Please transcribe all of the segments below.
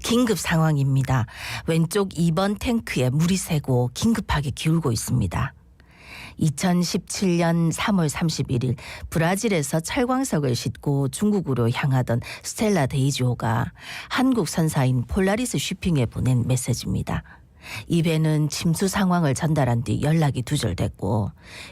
긴급 상황입니다. 왼쪽 2번 탱크에 물이 새고 긴급하게 기울고 있습니다. 2017년 3월 31일 브라질에서 철광석을 싣고 중국으로 향하던 스텔라 데이지호가 한국 선사인 폴라리스 쉬핑에 보낸 메시지입니다. 이 배는 침수 상황을 전달한 뒤 연락이 두절됐고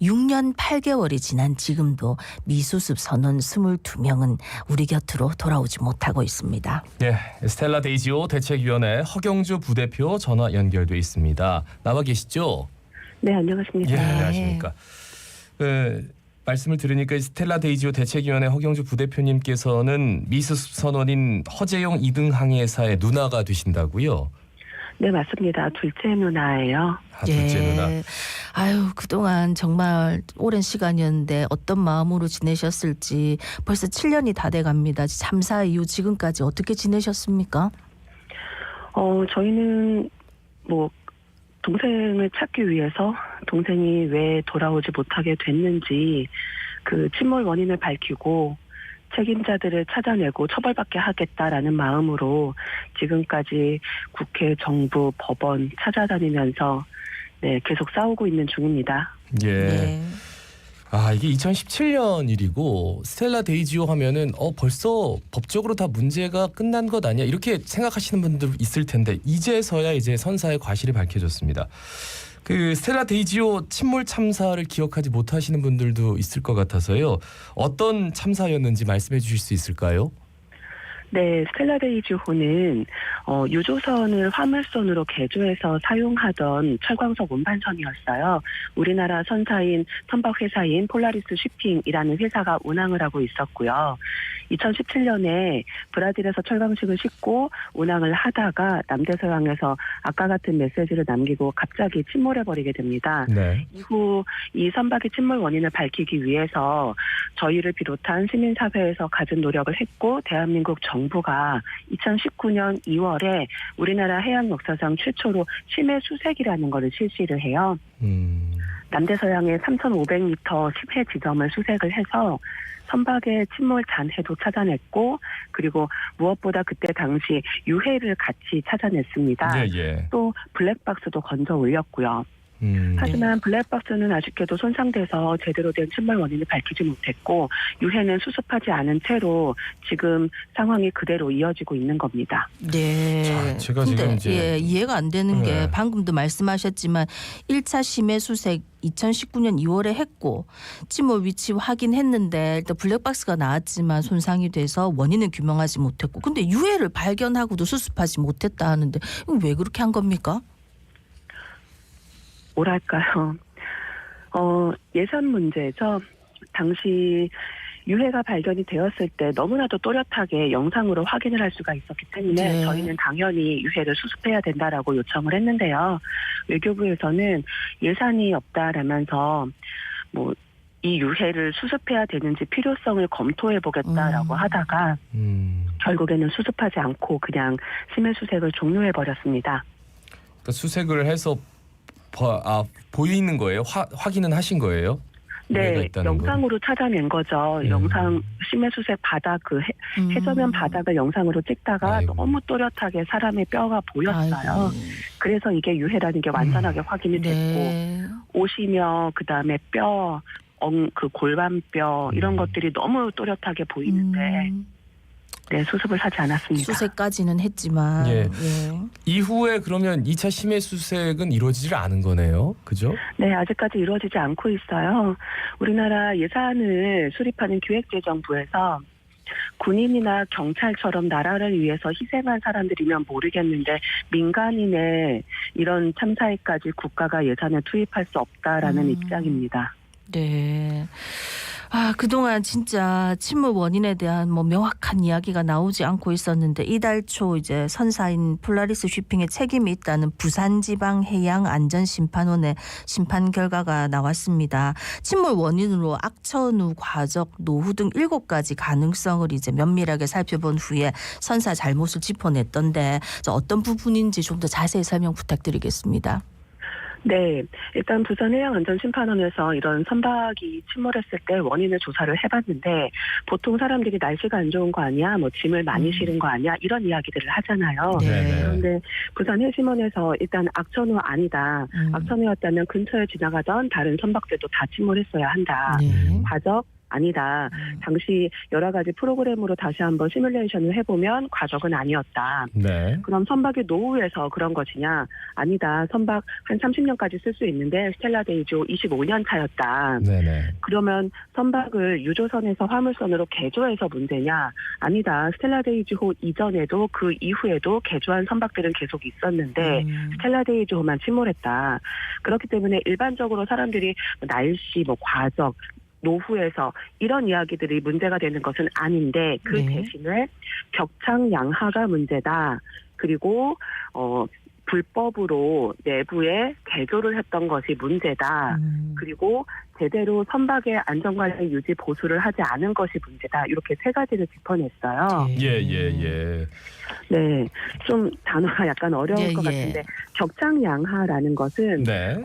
6년 8개월이 지난 지금도 미수습 선원 22명은 우리 곁으로 돌아오지 못하고 있습니다. 예, 스텔라 데이지호 대책위원회 허경주 부대표 전화 연결돼 있습니다. 나와 계시죠? 네, 안녕하십니까. 예, 안녕하십니까. 말씀을 들으니까 스텔라 데이지호 대책위원회 허경주 부대표님께서는 미수습 선원인 허재용 2등 항해사의 누나가 되신다고요? 네, 맞습니다. 둘째 누나예요. 둘째 누나. 아유, 그동안 정말 오랜 시간이었는데 어떤 마음으로 지내셨을지 벌써 7년이 다 돼갑니다. 참사 이후 지금까지 어떻게 지내셨습니까? 저희는 동생을 찾기 위해서 동생이 왜 돌아오지 못하게 됐는지 그 침몰 원인을 밝히고 책임자들을 찾아내고 처벌받게 하겠다라는 마음으로 지금까지 국회, 정부, 법원 찾아다니면서 계속 싸우고 있는 중입니다. 예. 네. 이게 2017년 일이고 스텔라 데이지호 하면은 벌써 법적으로 다 문제가 끝난 것 아니야? 이렇게 생각하시는 분들 있을 텐데 이제서야 이제 선사의 과실이 밝혀졌습니다. 그 스텔라 데이지호 침몰 참사를 기억하지 못하시는 분들도 있을 것 같아서요. 어떤 참사였는지 말씀해 주실 수 있을까요? 네, 스텔라 데이지호는 유조선을 화물선으로 개조해서 사용하던 철광석 운반선이었어요. 우리나라 선사인 선박 회사인 폴라리스 쉬핑이라는 회사가 운항을 하고 있었고요. 2017년에 브라질에서 철광식을 싣고 운항을 하다가 남대서양에서 아까 같은 메시지를 남기고 갑자기 침몰해버리게 됩니다. 네. 이후 이 선박의 침몰 원인을 밝히기 위해서 저희를 비롯한 시민사회에서 갖은 노력을 했고 대한민국 정부가 2019년 2월에 우리나라 해양 역사상 최초로 심해 수색이라는 것을 실시를 해요. 남대서양의 3,500m 심해 지점을 수색을 해서 선박의 침몰 잔해도 찾아냈고 그리고 무엇보다 그때 당시 유해를 같이 찾아냈습니다. 예. 또 블랙박스도 건져 올렸고요. 하지만 블랙박스는 아쉽게도 손상돼서 제대로 된 침몰 원인을 밝히지 못했고 유해는 수습하지 않은 채로 지금 상황이 그대로 이어지고 있는 겁니다. 네. 자, 제가 근데 지금 이제 이해가 안 되는 게 방금도 말씀하셨지만 1차 심해 수색 2019년 2월에 했고 침몰 위치 확인했는데 일단 블랙박스가 나왔지만 손상이 돼서 원인은 규명하지 못했고 근데 유해를 발견하고도 수습하지 못했다 하는데 이건 왜 그렇게 한 겁니까? 뭐랄까요. 예산 문제죠. 당시 유해가 발견이 되었을 때 너무나도 또렷하게 영상으로 확인을 할 수가 있었기 때문에 저희는 당연히 유해를 수습해야 된다라고 요청을 했는데요. 외교부에서는 예산이 없다라면서 이 유해를 수습해야 되는지 필요성을 검토해보겠다라고 하다가 결국에는 수습하지 않고 그냥 심해 수색을 종료해버렸습니다. 그러니까 수색을 해서 보이는 거예요? 확인은 하신 거예요? 네, 영상으로 찾아낸 거죠. 영상 심해 수색 바닥 해저면 바닥을 영상으로 찍다가 너무 또렷하게 사람의 뼈가 보였어요. 그래서 이게 유해라는 게 완전하게 확인이 됐고 옷이며 그다음에 뼈, 그 골반뼈 이런 것들이 너무 또렷하게 보이는데 수습을 하지 않았습니다. 수색까지는 했지만 이후에 그러면 2차 심해 수색은 이루어지질 않은 거네요. 그죠? 네, 아직까지 이루어지지 않고 있어요. 우리나라 예산을 수립하는 기획재정부에서 군인이나 경찰처럼 나라를 위해서 희생한 사람들이면 모르겠는데 민간인의 이런 참사에까지 국가가 예산을 투입할 수 없다라는 입장입니다. 네. 그동안 진짜 침몰 원인에 대한 명확한 이야기가 나오지 않고 있었는데 이달 초 이제 선사인 폴라리스 쉬핑에 책임이 있다는 부산지방해양안전심판원의 심판 결과가 나왔습니다. 침몰 원인으로 악천후, 과적, 노후 등 7가지 가능성을 이제 면밀하게 살펴본 후에 선사 잘못을 짚어냈던데 어떤 부분인지 좀 더 자세히 설명 부탁드리겠습니다. 네, 일단 부산해양안전심판원에서 이런 선박이 침몰했을 때 원인을 조사를 해봤는데 보통 사람들이 날씨가 안 좋은 거 아니야, 뭐 짐을 많이 실은 거 아니야 이런 이야기들을 하잖아요. 네. 그런데 부산해심원에서 일단 악천후 아니다. 악천후였다면 근처에 지나가던 다른 선박들도 다 침몰했어야 한다. 네. 과적 아니다. 당시 여러 가지 프로그램으로 다시 한번 시뮬레이션을 해보면 과적은 아니었다. 네. 그럼 선박이 노후해서 그런 것이냐? 아니다. 선박 한 30년까지 쓸 수 있는데 스텔라 데이지호 25년 차였다. 네네. 그러면 선박을 유조선에서 화물선으로 개조해서 문제냐? 아니다. 스텔라 데이지호 이전에도 그 이후에도 개조한 선박들은 계속 있었는데 스텔라 데이지호만 침몰했다. 그렇기 때문에 일반적으로 사람들이 날씨, 뭐 과적, 노후에서 이런 이야기들이 문제가 되는 것은 아닌데 그 네. 대신에 격창 양하가 문제다. 그리고 불법으로 내부에 개조를 했던 것이 문제다. 그리고 제대로 선박의 안전관리 유지 보수를 하지 않은 것이 문제다. 이렇게 세 가지를 짚어냈어요. 예. 네, 좀 단어가 약간 어려울 예, 것 예. 같은데 격창양하라는 것은 네.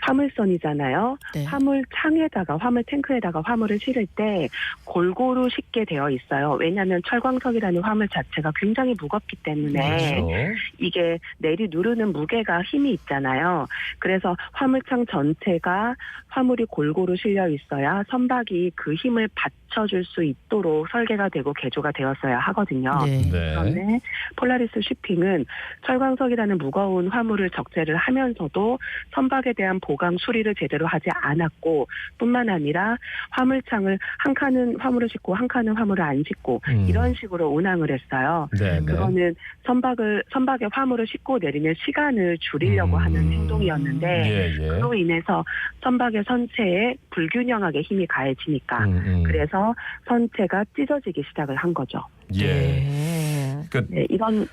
화물선이잖아요. 네. 화물 창에다가 화물 탱크에다가 화물을 실을 때 골고루 싣게 되어 있어요. 왜냐하면 철광석이라는 화물 자체가 굉장히 무겁기 때문에 그렇죠. 이게 내리 누르는 무게가 힘이 있잖아요. 그래서 화물창 전체가 화물이 골고루 실려 있어야 선박이 그 힘을 받쳐줄 수 있도록 설계가 되고 개조가 되었어야 하거든요. 네. 네. 그런데 폴라리스 쉬핑은 철광석이라는 무거운 화물을 적재를 하면서도 선박에 대한 보강 수리를 제대로 하지 않았고 뿐만 아니라 화물창을 한 칸은 화물을 싣고 한 칸은 화물을 안 싣고 이런 식으로 운항을 했어요. 네. 그거는 선박에 화물을 싣고 내리는 시간을 줄이려고 하는 행동이었는데 예. 그로 인해서 선박의 선체에 불균형하게 힘이 가해지니까 그래서 선체가 찢어지기 시작을 한 거죠. 예. 네. 그러니까 네, 이런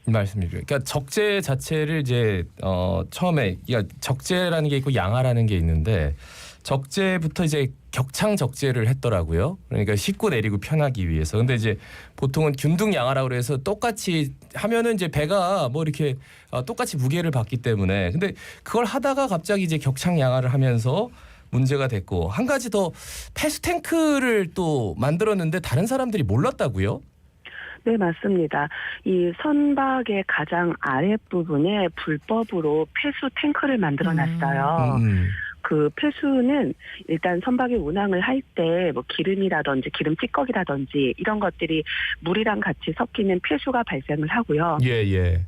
말씀드려요. 그러니까 적재 자체를 이제 처음에 그러니까 적재라는 게 있고 양하라는 게 있는데 적재부터 이제 격창 적재를 했더라고요. 그러니까 싣고 내리고 편하기 위해서. 근데 이제 보통은 균등 양하라고 그래서 똑같이 하면은 이제 배가 뭐 이렇게 똑같이 무게를 받기 때문에 근데 그걸 하다가 갑자기 이제 격창 양하를 하면서 문제가 됐고 한 가지 더 패스탱크를 또 만들었는데 다른 사람들이 몰랐다고요? 네, 맞습니다. 이 선박의 가장 아랫부분에 불법으로 폐수 탱크를 만들어놨어요. 그 폐수는 일단 선박이 운항을 할 때 뭐 기름이라든지 기름 찌꺼기라든지 이런 것들이 물이랑 같이 섞이는 폐수가 발생을 하고요. 예.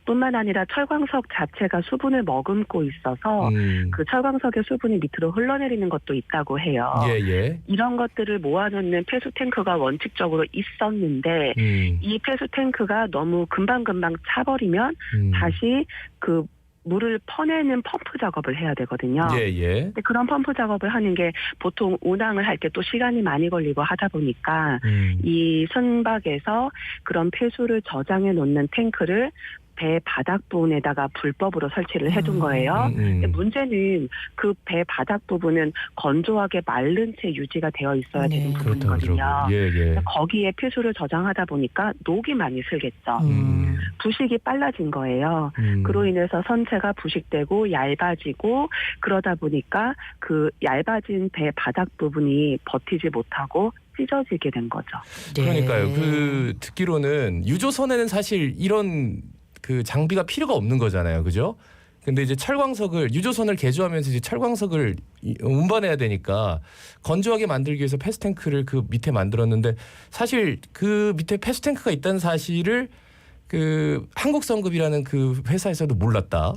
뿐만 아니라 철광석 자체가 수분을 머금고 있어서 그 철광석의 수분이 밑으로 흘러내리는 것도 있다고 해요. 예. 이런 것들을 모아놓는 폐수 탱크가 원칙적으로 있었는데 이 폐수 탱크가 너무 금방금방 차버리면 다시 그 물을 퍼내는 펌프 작업을 해야 되거든요. 예. 근데 그런 펌프 작업을 하는 게 보통 운항을 할 때 또 시간이 많이 걸리고 하다 보니까 이 선박에서 그런 폐수를 저장해 놓는 탱크를 배 바닥 부분에다가 불법으로 설치를 해둔 거예요. 근데 문제는 그 배 바닥 부분은 건조하게 마른 채 유지가 되어 있어야 되는 부분이거든요. 예. 거기에 폐수를 저장하다 보니까 녹이 많이 슬겠죠. 부식이 빨라진 거예요. 그로 인해서 선체가 부식되고 얇아지고 그러다 보니까 그 얇아진 배 바닥 부분이 버티지 못하고 찢어지게 된 거죠. 그러니까요. 그 듣기로는 유조선에는 사실 이런 그 장비가 필요가 없는 거잖아요, 그죠? 근데 이제 철광석을 유조선을 개조하면서 이제 철광석을 운반해야 되니까 건조하게 만들기 위해서 패스탱크를 그 밑에 만들었는데 사실 그 밑에 패스탱크가 있다는 사실을 그 한국성급이라는 그 회사에서도 몰랐다.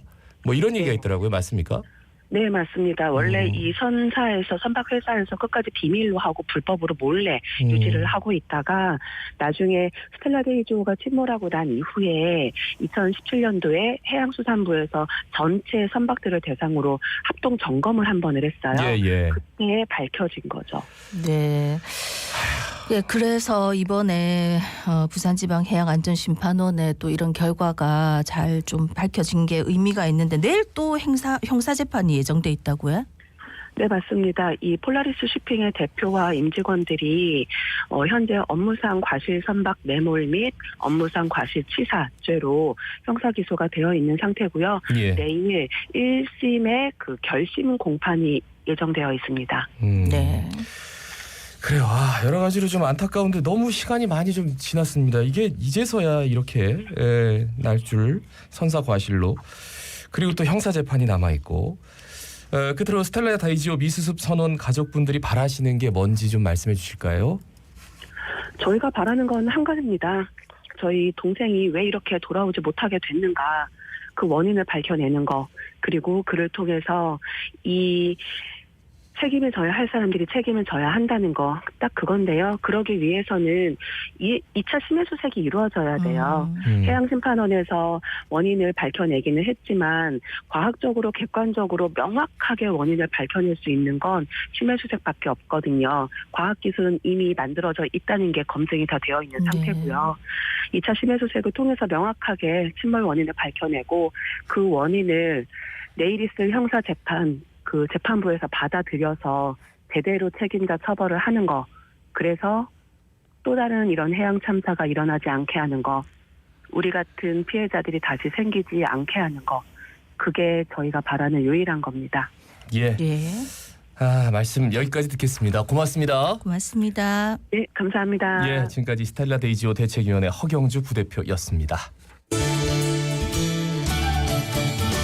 뭐 이런 얘기가 있더라고요, 맞습니까? 네, 맞습니다. 원래 이 선박 회사에서 끝까지 비밀로 하고 불법으로 몰래 유지를 하고 있다가 나중에 스텔라 데이지호가 침몰하고 난 이후에 2017년도에 해양수산부에서 전체 선박들을 대상으로 합동 점검을 한 번을 했어요. 예. 그때 밝혀진 거죠. 네. 예, 그래서 이번에 부산지방해양안전심판원에 또 이런 결과가 잘 좀 밝혀진 게 의미가 있는데 내일 또 형사 재판이 예정돼 있다고요? 네, 맞습니다. 이 폴라리스 쇼핑의 대표와 임직원들이 현재 업무상 과실 선박 뇌물 및 업무상 과실치사죄로 형사 기소가 되어 있는 상태고요. 예. 내일 1심의 그 결심 공판이 예정되어 있습니다. 네. 그래요. 여러 가지로 좀 안타까운데 너무 시간이 많이 좀 지났습니다. 이게 이제서야 이렇게 날 줄 선사 과실로, 그리고 또 형사 재판이 남아 있고. 끝으로 스텔라 다이지오 미수습 선원 가족분들이 바라시는 게 뭔지 좀 말씀해 주실까요? 저희가 바라는 건 한 가지입니다. 저희 동생이 왜 이렇게 돌아오지 못하게 됐는가, 그 원인을 밝혀내는 거, 그리고 그를 통해서 이 책임을 져야 할 사람들이 책임을 져야 한다는 거, 딱 그건데요. 그러기 위해서는 2차 심해수색이 이루어져야 돼요. 해양심판원에서 원인을 밝혀내기는 했지만 과학적으로 객관적으로 명확하게 원인을 밝혀낼 수 있는 건 심해수색밖에 없거든요. 과학기술은 이미 만들어져 있다는 게 검증이 다 되어 있는 상태고요. 2차 심해수색을 통해서 명확하게 침몰 원인을 밝혀내고 그 원인을 내일 있을 형사재판, 그 재판부에서 받아들여서 제대로 책임자 처벌을 하는 거, 그래서 또 다른 이런 해양 참사가 일어나지 않게 하는 거, 우리 같은 피해자들이 다시 생기지 않게 하는 거, 그게 저희가 바라는 유일한 겁니다. 예. 예. 말씀 여기까지 듣겠습니다. 고맙습니다. 고맙습니다. 네, 감사합니다. 예, 지금까지 스텔라 데이지오 대책위원회 허경주 부대표였습니다.